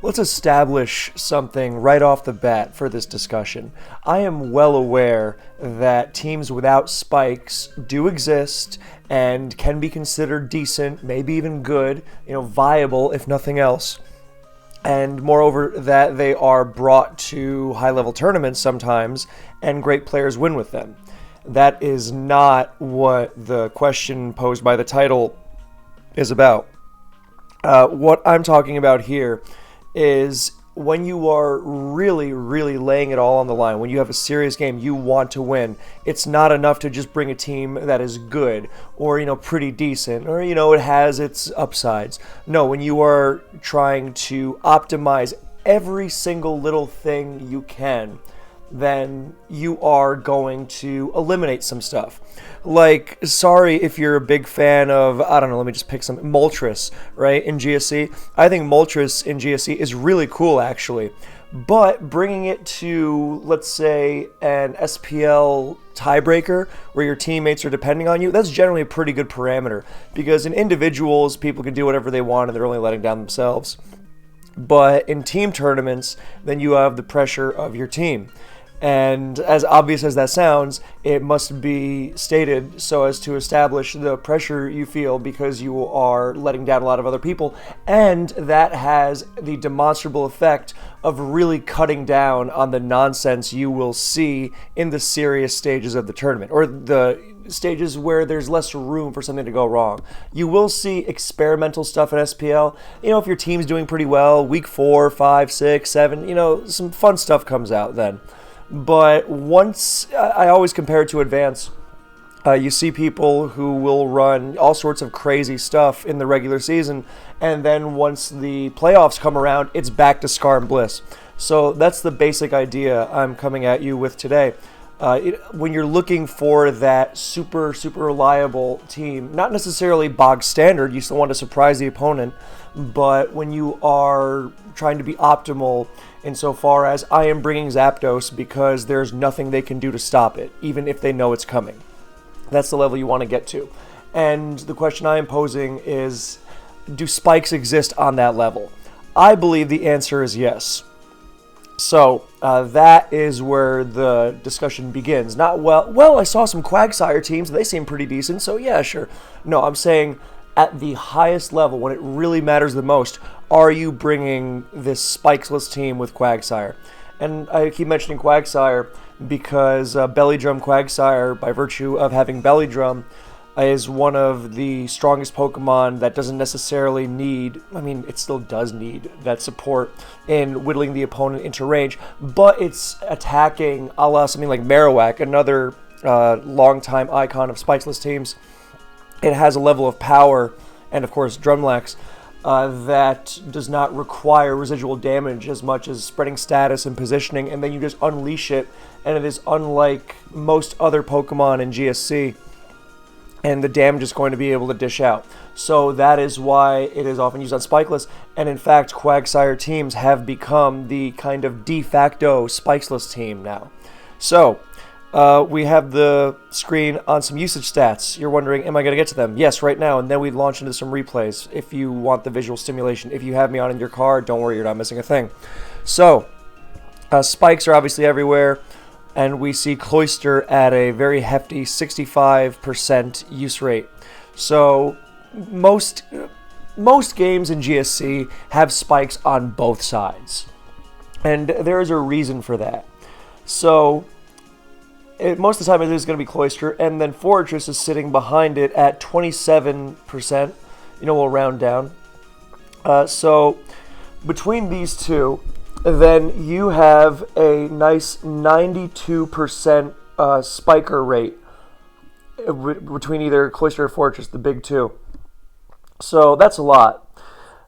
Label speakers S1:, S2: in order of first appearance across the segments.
S1: Let's establish something right off the bat for this discussion. I am well aware that teams without spikes do exist and can be considered decent, maybe even good, viable if nothing else. And moreover, that they are brought to high-level tournaments sometimes, and great players win with them. That is not what the question posed by the title is about. What I'm talking about here is when you are really, really laying it all on the line, when you have a serious game, you want to win. It's not enough to just bring a team that is good or, pretty decent or, it has its upsides. No, when you are trying to optimize every single little thing you can, then you are going to eliminate some stuff. Like, sorry if you're a big fan of, I don't know, let me just pick some, Moltres, right, in GSC. I think Moltres in GSC is really cool, actually. But bringing it to, let's say, an SPL tiebreaker where your teammates are depending on you, that's generally a pretty good parameter. Because in individuals, people can do whatever they want and they're only letting down themselves. But in team tournaments, then you have the pressure of your team. And as obvious as that sounds, it must be stated so as to establish the pressure you feel because you are letting down a lot of other people. And that has the demonstrable effect of really cutting down on the nonsense you will see in the serious stages of the tournament, or the stages where there's less room for something to go wrong. You will see experimental stuff in SPL. If your team's doing pretty well, week 4, 5, 6, 7, some fun stuff comes out then. But once, I always compare it to Advance, you see people who will run all sorts of crazy stuff in the regular season, and then once the playoffs come around, it's back to Scar and Bliss. So that's the basic idea I'm coming at you with today. When you're looking for that super, super reliable team, not necessarily bog standard, you still want to surprise the opponent, but when you are trying to be optimal insofar as I am bringing Zapdos because there's nothing they can do to stop it, even if they know it's coming. That's the level you want to get to. And the question I am posing is, do spikes exist on that level? I believe the answer is yes. So that is where the discussion begins. Not, I saw some Quagsire teams, they seem pretty decent, so yeah, sure. No, I'm saying at the highest level, when it really matters the most, are you bringing this spikeless team with Quagsire? And I keep mentioning Quagsire because Belly Drum Quagsire, by virtue of having Belly Drum, is one of the strongest Pokemon that doesn't necessarily need, it still does need that support in whittling the opponent into range, but it's attacking a la something like Marowak, another longtime icon of spikeless teams. It has a level of power, and of course Drumlax, that does not require residual damage as much as spreading status and positioning, and then you just unleash it, and it is unlike most other Pokemon in GSC, and the damage is going to be able to dish out. So that is why it is often used on spikeless, and in fact Quagsire teams have become the kind of de facto spikeless team now. So we have the screen on some usage stats. You're wondering, am I going to get to them? Yes, right now, and then we launch into some replays if you want the visual stimulation. If you have me on in your car, don't worry, you're not missing a thing. So, spikes are obviously everywhere, and we see Cloyster at a very hefty 65% use rate. So, most games in GSC have spikes on both sides, and there is a reason for that. So, most of the time it is going to be Cloyster, and then Fortress is sitting behind it at 27%. We'll round down. So between these two, then you have a nice 92% spiker rate between either Cloyster or Fortress, the big two. So that's a lot.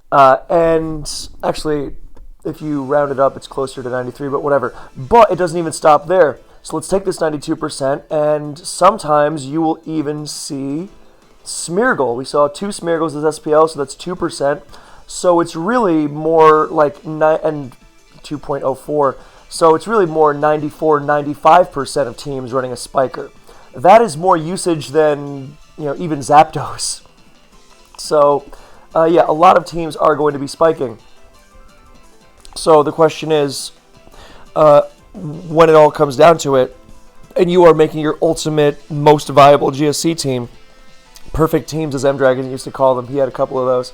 S1: And actually, if you round it up, it's closer to 93, but whatever. But it doesn't even stop there. So let's take this 92%, and sometimes you will even see Smeargle. We saw 2 Smeargles as SPL, so that's 2%. So it's really more like 2.04. So it's really more 94, 95% of teams running a spiker. That is more usage than even Zapdos. So yeah, a lot of teams are going to be spiking. So the question is, when it all comes down to it, and you are making your ultimate, most viable GSC team, perfect teams as M-Dragon used to call them, he had a couple of those,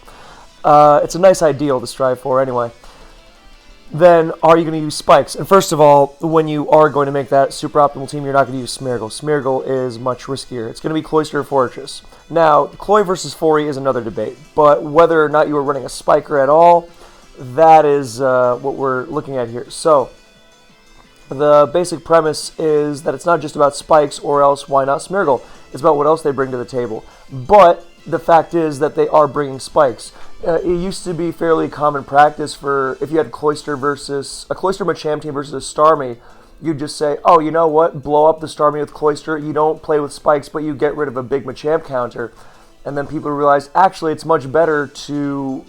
S1: it's a nice ideal to strive for anyway, then are you going to use Spikes? And first of all, when you are going to make that super optimal team, you're not going to use Smeargle. Smeargle is much riskier. It's going to be Cloyster or Fortress. Now, Cloy versus Fori is another debate, but whether or not you are running a Spiker at all, that is what we're looking at here. So, the basic premise is that it's not just about Spikes, or else why not Smeargle? It's about what else they bring to the table. But the fact is that they are bringing Spikes. It used to be fairly common practice for, if you had Cloyster Machamp team versus a Starmie, you'd just say, oh, you know what, blow up the Starmie with Cloyster, you don't play with Spikes, but you get rid of a big Machamp counter. And then people realize, actually, it's much better to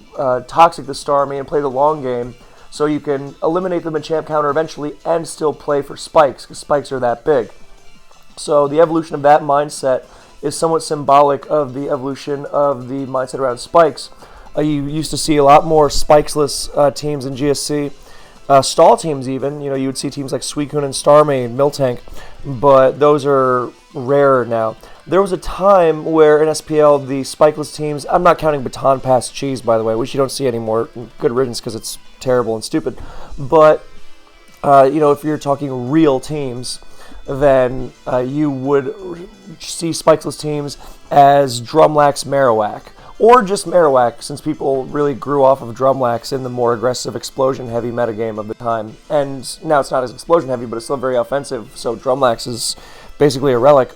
S1: Toxic the Starmie and play the long game, so you can eliminate the Machamp counter eventually and still play for Spikes, because Spikes are that big. So the evolution of that mindset is somewhat symbolic of the evolution of the mindset around Spikes. You used to see a lot more Spikesless teams in GSC, stall teams even. You know, you would see teams like Suicune and Starmie and Miltank, but those are rarer now. There was a time where in SPL the Spikeless teams, I'm not counting Baton Pass Cheese, by the way, which you don't see anymore. Good riddance because it's terrible and stupid. But, you know, if you're talking real teams, then you would see Spikeless teams as Drumlax, Marowak, or just Marowak, since people really grew off of Drumlax in the more aggressive, explosion-heavy metagame of the time. And now it's not as explosion-heavy, but it's still very offensive, so Drumlax is basically a relic.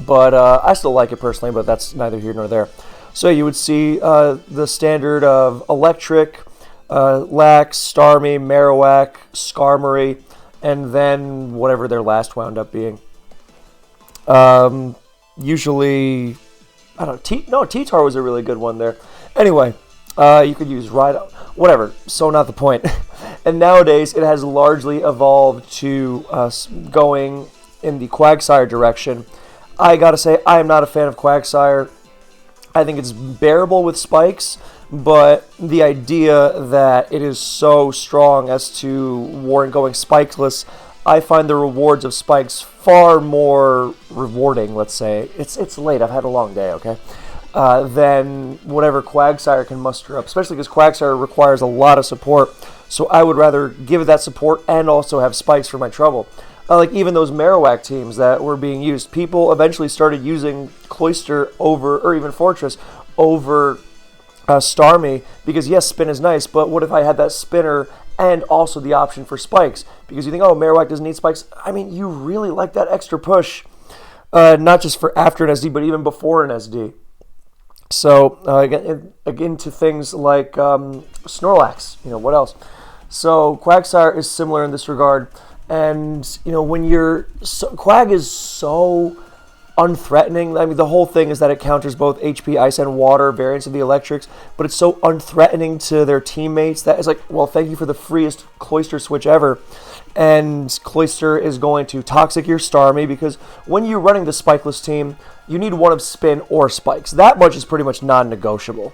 S1: But I still like it personally, but that's neither here nor there. So you would see the standard of Electric, Lax, Starmie, Marowak, Skarmory, and then whatever their last wound up being. Usually, I don't know, T-Tar was a really good one there. Anyway, you could use Rhino, whatever, so not the point. And nowadays, it has largely evolved to going in the Quagsire direction. I gotta say, I am not a fan of Quagsire. I think it's bearable with Spikes, but the idea that it is so strong as to warrant going Spikeless, I find the rewards of Spikes far more rewarding, let's say. It's late, I've had a long day, okay? Than whatever Quagsire can muster up, especially because Quagsire requires a lot of support, so I would rather give it that support and also have Spikes for my trouble. Like even those Marowak teams that were being used, people eventually started using Cloyster over, or even Fortress, over Starmie, because yes, spin is nice, but what if I had that spinner and also the option for Spikes? Because you think, oh, Marowak doesn't need Spikes. I mean, you really like that extra push, not just for after an SD, but even before an SD. So, again to things like Snorlax, you know, what else? So, Quagsire is similar in this regard. And, you know, when Quag is so unthreatening. I mean, the whole thing is that it counters both HP, Ice, and Water variants of the Electrics, but it's so unthreatening to their teammates that it's like, well, thank you for the freest Cloyster switch ever. And Cloyster is going to Toxic your Starmie, because when you're running the Spikeless team, you need one of Spin or Spikes. That much is pretty much non-negotiable.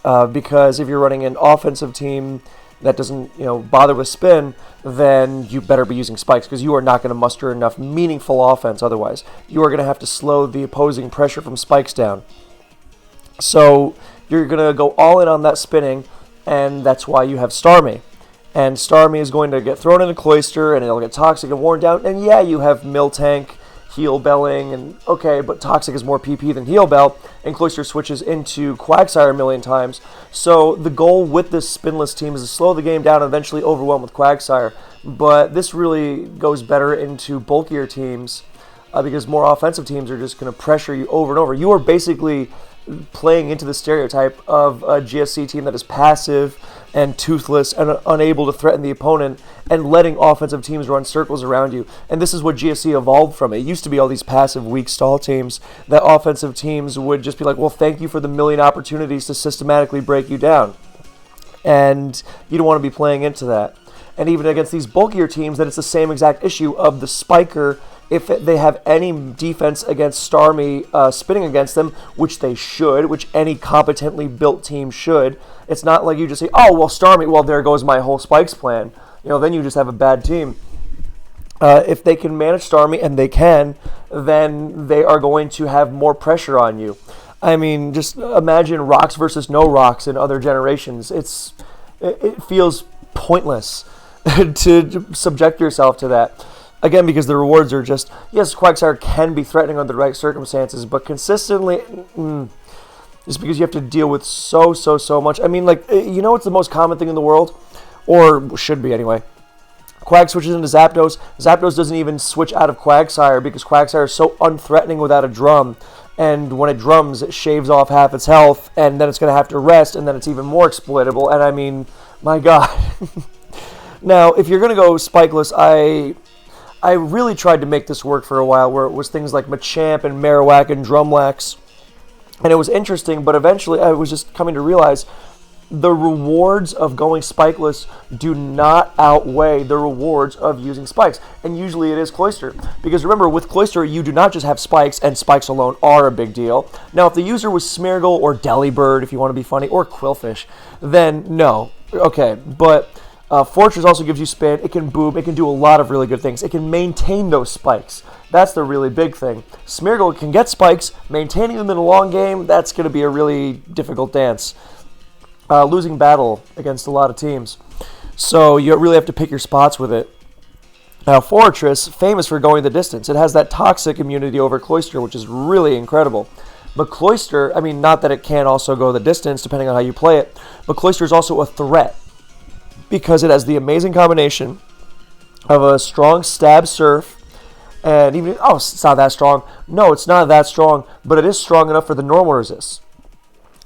S1: Because if you're running an offensive team that doesn't, you know, bother with Spin, then you better be using Spikes, because you are not going to muster enough meaningful offense otherwise. You are going to have to slow the opposing pressure from Spikes down. So you're going to go all in on that spinning, and that's why you have Starmie. And Starmie is going to get thrown into Cloyster, and it'll get Toxic and worn down. And yeah, you have Miltank, Heal Belling, and okay, but Toxic is more PP than Heal Bell, and Cloyster switches into Quagsire a million times. So the goal with this spinless team is to slow the game down and eventually overwhelm with Quagsire. But this really goes better into bulkier teams, because more offensive teams are just going to pressure you over and over. You are basically playing into the stereotype of a GSC team that is passive and toothless and unable to threaten the opponent, and letting offensive teams run circles around you. And this is what GSC evolved from. It used to be all these passive, weak stall teams that offensive teams would just be like, well, thank you for the million opportunities to systematically break you down. And you don't want to be playing into that. And even against these bulkier teams, that it's the same exact issue of the Spiker if they have any defense against Starmie spinning against them, which they should, which any competently built team should, it's not like you just say, oh, well, Starmie, well, there goes my whole Spikes plan. Then you just have a bad team. If they can manage Starmie, and they can, then they are going to have more pressure on you. I mean, just imagine rocks versus no rocks in other generations. It feels pointless to subject yourself to that. Again, because the rewards are just, yes, Quagsire can be threatening under the right circumstances, but consistently, just because you have to deal with so much. I mean, like, what's the most common thing in the world? Or should be, anyway. Quag switches into Zapdos. Zapdos doesn't even switch out of Quagsire because Quagsire is so unthreatening without a drum. And when it drums, it shaves off half its health, and then it's going to have to rest, and then it's even more exploitable. And I mean, my God. Now, if you're going to go spikeless, I really tried to make this work for a while, where it was things like Machamp and Marowak and Drumlax. And it was interesting, but eventually I was just coming to realize the rewards of going spikeless do not outweigh the rewards of using spikes. And usually it is Cloyster. Because remember, with Cloyster, you do not just have spikes, and spikes alone are a big deal. Now, if the user was Smeargle or Delibird, if you want to be funny, or Quillfish, then no. Okay, but Fortress also gives you spin. It can boom. It can do a lot of really good things. It can maintain those spikes. That's the really big thing. Smeargle can get spikes. Maintaining them in a long game, that's going to be a really difficult dance. Losing battle against a lot of teams. So you really have to pick your spots with it. Now, Fortress, famous for going the distance. It has that toxic immunity over Cloyster, which is really incredible. But Cloyster, I mean, not that it can also go the distance, depending on how you play it, but Cloyster is also a threat because it has the amazing combination of a strong stab surf, and even, it's not that strong. No, it's not that strong, but it is strong enough for the normal resist.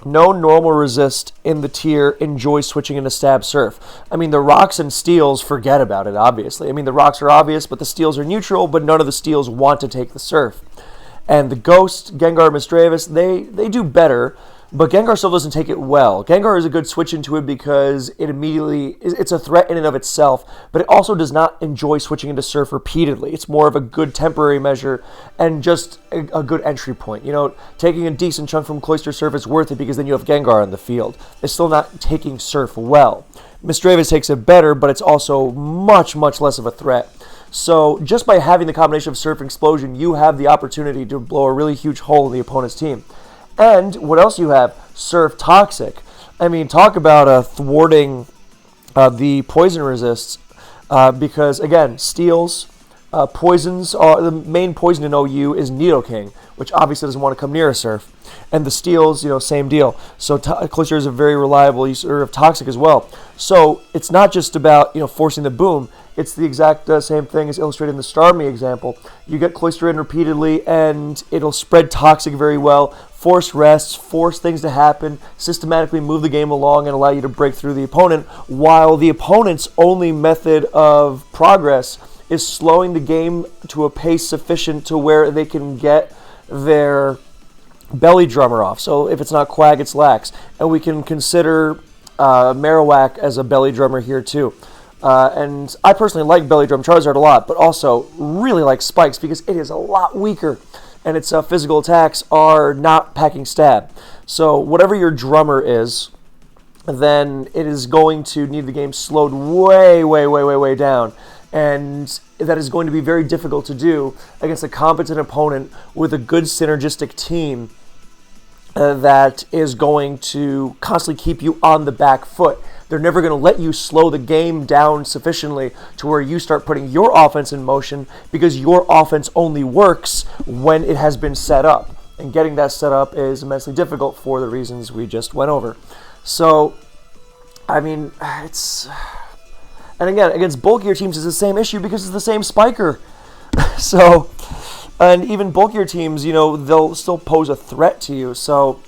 S1: No normal resist in the tier enjoys switching into stab surf. I mean, the rocks and steels, forget about it, obviously. I mean, the rocks are obvious, but the steels are neutral, but none of the steels want to take the surf. And the Ghost, Gengar, Misdreavus, they do better, but Gengar still doesn't take it well. Gengar is a good switch into it because it's a threat in and of itself, but it also does not enjoy switching into Surf repeatedly. It's more of a good temporary measure and just a good entry point. Taking a decent chunk from Cloyster Surf is worth it because then you have Gengar on the field. It's still not taking Surf well. Misdreavus takes it better, but it's also much less of a threat. So just by having the combination of Surf and Explosion, you have the opportunity to blow a really huge hole in the opponent's team. And what else you have? Surf Toxic. I mean, talk about thwarting the poison resists. Because, again, steals, poisons, the main poison in OU is Nidoking, which obviously doesn't want to come near a Surf. And the steals, same deal. So Cloyster is a very reliable user of Toxic as well. So it's not just about, forcing the boom. It's the exact same thing as illustrated in the Starmie example. You get Cloyster in repeatedly, and it'll spread Toxic very well, force rests, force things to happen, systematically move the game along and allow you to break through the opponent, while the opponent's only method of progress is slowing the game to a pace sufficient to where they can get their belly drummer off. So if it's not Quag, it's Lax. And we can consider Marowak as a belly drummer here too. And I personally like Belly Drum Charizard a lot, but also really like Spikes because it is a lot weaker, and its physical attacks are not packing stab. So whatever your drummer is, then it is going to need the game slowed way down. And that is going to be very difficult to do against a competent opponent with a good synergistic team that is going to constantly keep you on the back foot. They're never going to let you slow the game down sufficiently to where you start putting your offense in motion, because your offense only works when it has been set up. And getting that set up is immensely difficult for the reasons we just went over. So, I mean, it's... And again, against bulkier teams it's the same issue because it's the same spiker. So, and even bulkier teams, they'll still pose a threat to you. So,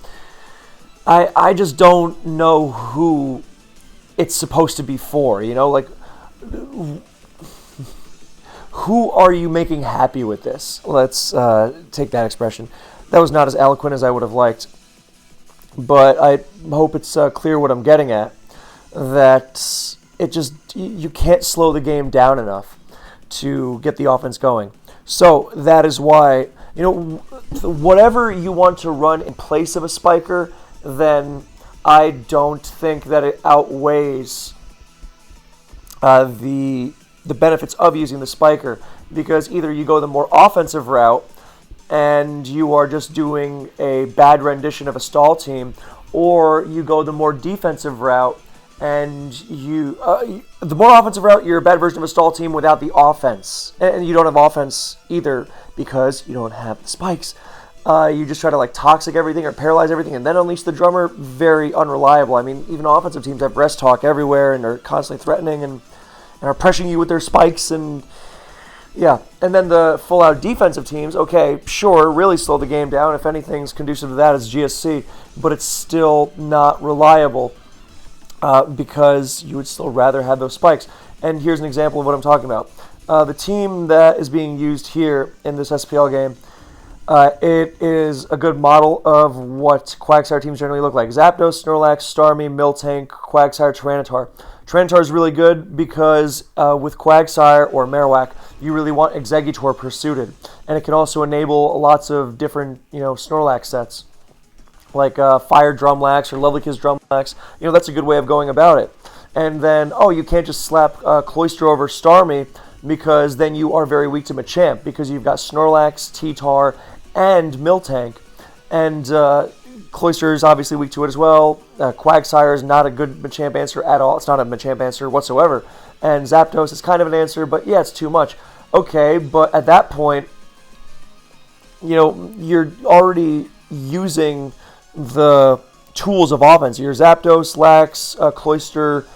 S1: I just don't know who it's supposed to be for, who are you making happy with this? Let's take that expression. That was not as eloquent as I would have liked, but I hope it's clear what I'm getting at, that you can't slow the game down enough to get the offense going. So that is why, whatever you want to run in place of a spiker, then I don't think that it outweighs the benefits of using the spiker, because either you go the more offensive route and you are just doing a bad rendition of a stall team, or you go the more defensive route and the more offensive route, you're a bad version of a stall team without the offense, and you don't have offense either because you don't have the spikes. You just try to toxic everything or paralyze everything and then unleash the drummer. Very unreliable. I mean, even offensive teams have rest talk everywhere and are constantly threatening and are pressuring you with their spikes, and yeah. And then the full-out defensive teams, okay, sure, really slow the game down. If anything's conducive to that, it's GSC, but it's still not reliable because you would still rather have those spikes. And here's an example of what I'm talking about. The team that is being used here in this SPL game, it is a good model of what Quagsire teams generally look like. Zapdos, Snorlax, Starmie, Miltank, Quagsire, Tyranitar. Tyranitar is really good because with Quagsire or Marowak, you really want Exeggutor pursuited. And it can also enable lots of different, Snorlax sets, like Fire Drumlax or Lovely Kiss Drumlax. That's a good way of going about it. And then, you can't just slap Cloyster over Starmie, because then you are very weak to Machamp, because you've got Snorlax, T-Tar, and Miltank. And Cloyster is obviously weak to it as well. Quagsire is not a good Machamp answer at all. It's not a Machamp answer whatsoever. And Zapdos is kind of an answer, but yeah, it's too much. Okay, but at that point, you're already using the tools of offense. Your Zapdos, Lax, Cloyster,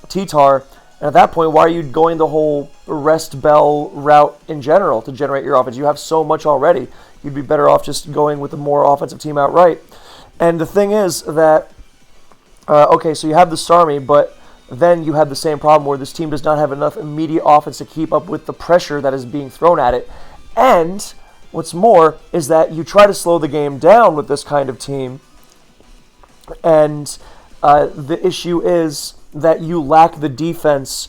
S1: T-Tar. And at that point, why are you going the whole rest bell route in general to generate your offense? You have so much already. You'd be better off just going with a more offensive team outright. And the thing is that, okay, so you have the Starmie, but then you have the same problem where this team does not have enough immediate offense to keep up with the pressure that is being thrown at it. And what's more is that you try to slow the game down with this kind of team, and the issue is that you lack the defense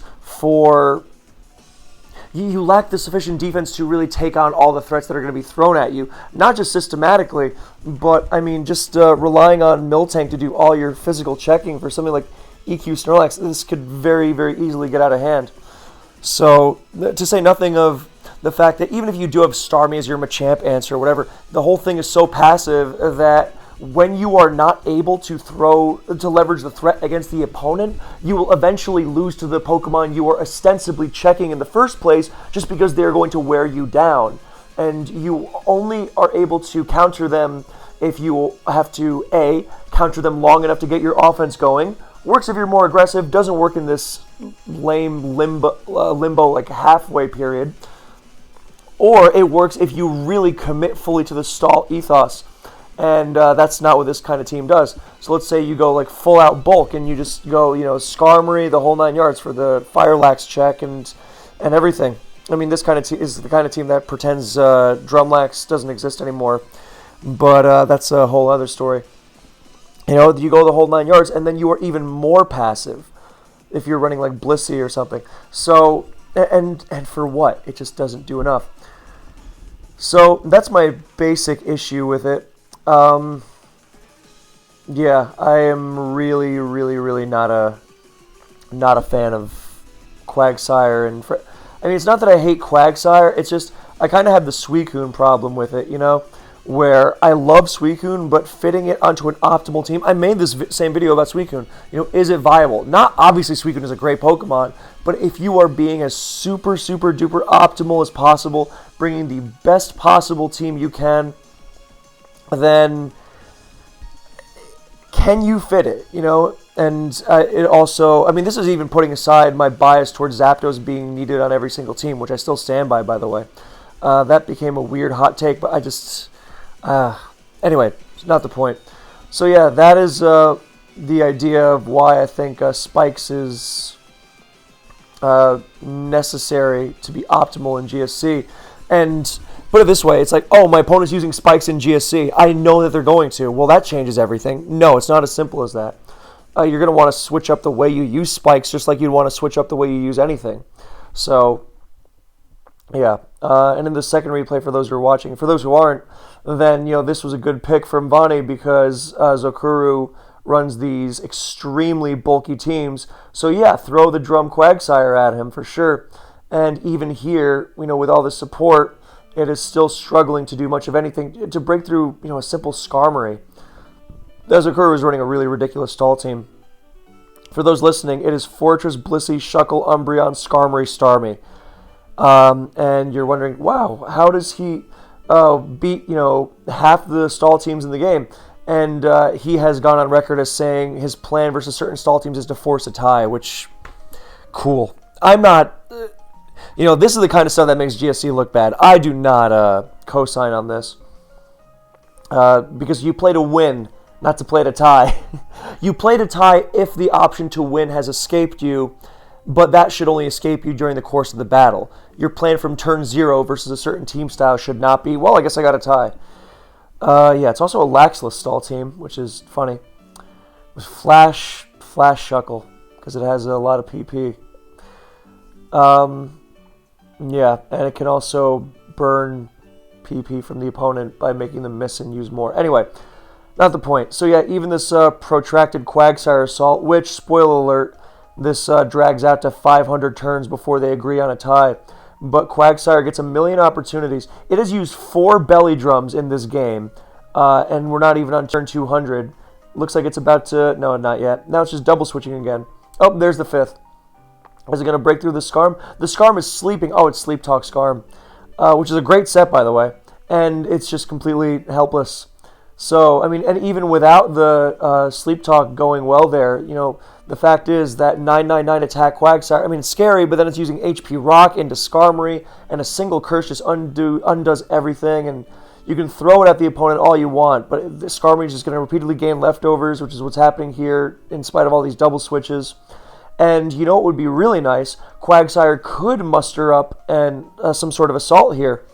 S1: you lack the sufficient defense to really take on all the threats that are going to be thrown at you. Not just systematically, but just relying on Miltank to do all your physical checking for something like EQ Snorlax. This could very, very easily get out of hand. So, to say nothing of the fact that even if you do have Starmie as your Machamp answer or whatever, the whole thing is so passive that when you are not able to leverage the threat against the opponent, you will eventually lose to the Pokemon you are ostensibly checking in the first place, just because they're going to wear you down. And you only are able to counter them if you have to, A, counter them long enough to get your offense going. Works if you're more aggressive, doesn't work in this lame limbo halfway period. Or it works if you really commit fully to the stall ethos. And that's not what this kind of team does. So let's say you go full out bulk and you just go, Skarmory, the whole 9 yards for the Firelax check and everything. I mean, this kind of team is the kind of team that pretends Drumlax doesn't exist anymore. But that's a whole other story. You go the whole 9 yards, and then you are even more passive if you're running like Blissey or something. So, and for what? It just doesn't do enough. So that's my basic issue with it. Yeah, I am really, really, really not a fan of Quagsire. And I mean, it's not that I hate Quagsire. It's just I kind of have the Suicune problem with it, where I love Suicune, but fitting it onto an optimal team. I made this same video about Suicune. Is it viable? Not obviously Suicune is a great Pokemon, but if you are being as super, super duper optimal as possible, bringing the best possible team you can, then can you fit it, And it also, I mean, this is even putting aside my bias towards Zapdos being needed on every single team, which I still stand by the way. That became a weird hot take, but I just, anyway, it's not the point. So yeah, that is the idea of why I think Spikes is necessary to be optimal in GSC. And put it this way, it's like, oh, my opponent's using Spikes in GSC. I know that they're going to. Well, that changes everything. No, it's not as simple as that. You're going to want to switch up the way you use Spikes, just like you'd want to switch up the way you use anything. So, Yeah, and in the second replay, for those who are watching, for those who aren't, then this was a good pick from Vani because Zokuru runs these extremely bulky teams. So yeah, throw the drum Quagsire at him for sure. And even here, with all the support, it is still struggling to do much of anything to break through, a simple Skarmory. Zokuru is running a really ridiculous stall team. For those listening, it is Fortress, Blissey, Shuckle, Umbreon, Skarmory, Starmie. And you're wondering, wow, how does he beat, half the stall teams in the game? And he has gone on record as saying his plan versus certain stall teams is to force a tie, which, cool. I'm not, this is the kind of stuff that makes GSC look bad. I do not co-sign on this. Because you play to win, not to play to tie. You play to tie if the option to win has escaped you, but that should only escape you during the course of the battle. Your plan from turn 0 versus a certain team style should not be, well, I guess I got a tie. Yeah, it's also a Laxless stall team, which is funny. Flash Shuckle, because it has a lot of PP. Yeah, and it can also burn PP from the opponent by making them miss and use more. Anyway, not the point. So yeah, even this protracted Quagsire assault, which, spoiler alert, this drags out to 500 turns before they agree on a tie. But Quagsire gets a million opportunities. It has used 4 belly drums in this game, and we're not even on turn 200. Looks like it's about to... No, not yet. Now it's just double switching again. Oh, there's the 5th. Is it going to break through the Skarm? The Skarm is sleeping. Oh, it's Sleep Talk Skarm, which is a great set, by the way. And it's just completely helpless. So, I mean, and even without the Sleep Talk going well there, the fact is that 999 attack Quagsire, I mean, it's scary, but then it's using HP Rock into Skarmory, and a single curse just undoes everything, and you can throw it at the opponent all you want, but the Skarmory is just going to repeatedly gain leftovers, which is what's happening here in spite of all these double switches. And you know what would be really nice? Quagsire could muster up some sort of assault here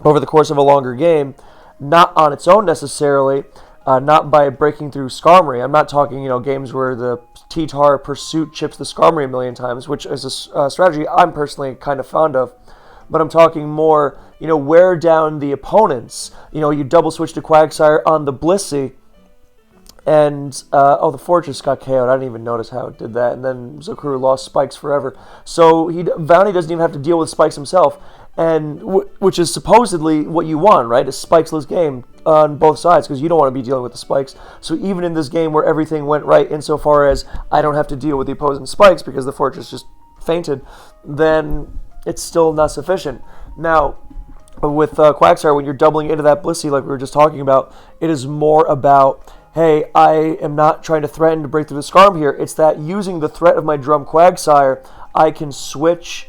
S1: over the course of a longer game, not on its own necessarily, not by breaking through Skarmory. I'm not talking, games where the T-Tar Pursuit chips the Skarmory a million times, which is a strategy I'm personally kind of fond of. But I'm talking more, wear down the opponents. You double switch to Quagsire on the Blissey, and, the Fortress got KO'd. I didn't even notice how it did that. And then Zokuru lost Spikes forever. So Vani doesn't even have to deal with Spikes himself, and which is supposedly what you want, right? A Spikesless game on both sides, because you don't want to be dealing with the Spikes. So even in this game where everything went right insofar as I don't have to deal with the opposing Spikes because the Fortress just fainted, then it's still not sufficient. Now, with Quagsire, when you're doubling into that Blissey like we were just talking about, it is more about, hey, I am not trying to threaten to break through the Skarm here. It's that using the threat of my drum Quagsire, I can switch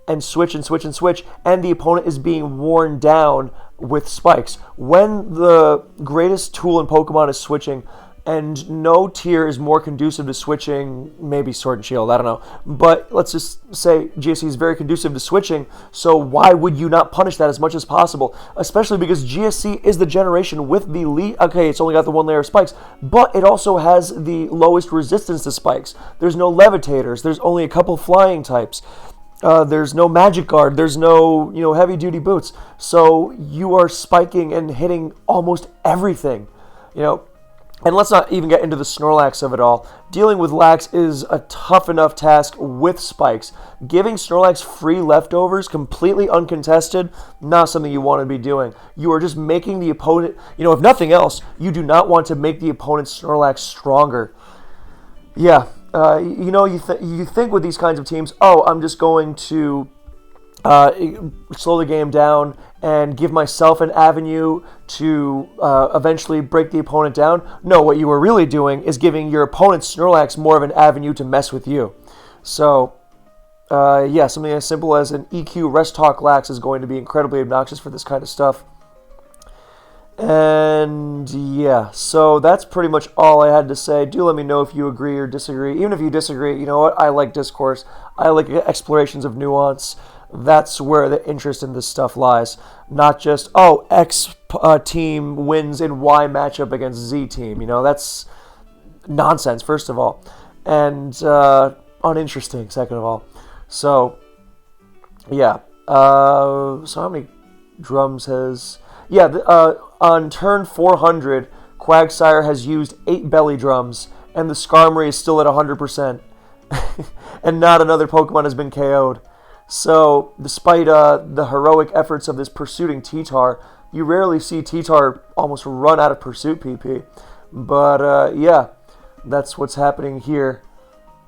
S1: and switch and switch and switch, and the opponent is being worn down with Spikes. When the greatest tool in Pokemon is switching, and no tier is more conducive to switching, maybe Sword and Shield, I don't know. But let's just say GSC is very conducive to switching, so why would you not punish that as much as possible? Especially because GSC is the generation with the lead. Okay, it's only got the 1 layer of Spikes, but it also has the lowest resistance to Spikes. There's no Levitators, there's only a couple flying types. There's no Magic Guard, there's no, heavy duty boots. So you are spiking and hitting almost everything, And let's not even get into the Snorlax of it all. Dealing with Lax is a tough enough task with Spikes. Giving Snorlax free leftovers, completely uncontested, not something you want to be doing. You are just making the opponent, if nothing else, you do not want to make the opponent's Snorlax stronger. Yeah, you think with these kinds of teams, I'm just going to slow the game down and give myself an avenue to eventually break the opponent down. No, what you were really doing is giving your opponent's Snorlax more of an avenue to mess with you. So, something as simple as an EQ Rest Talk Lax is going to be incredibly obnoxious for this kind of stuff. And yeah, so that's pretty much all I had to say. Do let me know if you agree or disagree. Even if you disagree, you know what? I like discourse. I like explorations of nuance. That's where the interest in this stuff lies. Not just, X team wins in Y matchup against Z team. That's nonsense, first of all. And uninteresting, second of all. So, yeah. So how many drums has... Yeah, on turn 400, Quagsire has used 8 belly drums, and the Skarmory is still at 100%. And not another Pokemon has been KO'd. So, despite the heroic efforts of this pursuing T-Tar, you rarely see T-Tar almost run out of pursuit PP. But, yeah, that's what's happening here.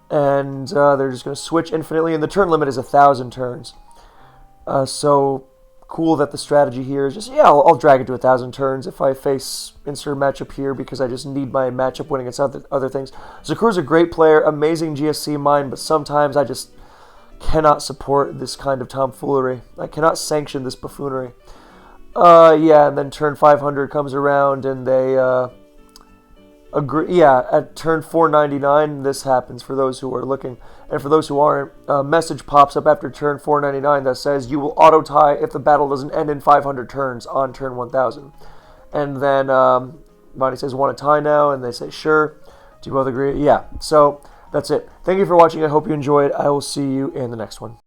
S1: And they're just going to switch infinitely, and the turn limit is 1,000 turns. So, cool that the strategy here is just, yeah, I'll drag it to 1,000 turns if I face insert matchup here because I just need my matchup winning against other things. Zakura's a great player, amazing GSC mind, but sometimes I just cannot support this kind of tomfoolery. I cannot sanction this buffoonery. Yeah, and then turn 500 comes around and they agree. Yeah, at turn 499, this happens for those who are looking. And for those who aren't, a message pops up after turn 499 that says you will auto-tie if the battle doesn't end in 500 turns on turn 1000. And then Bonnie says, want to tie now? And they say, sure. Do you both agree? Yeah. So that's it. Thank you for watching. I hope you enjoyed. I will see you in the next one.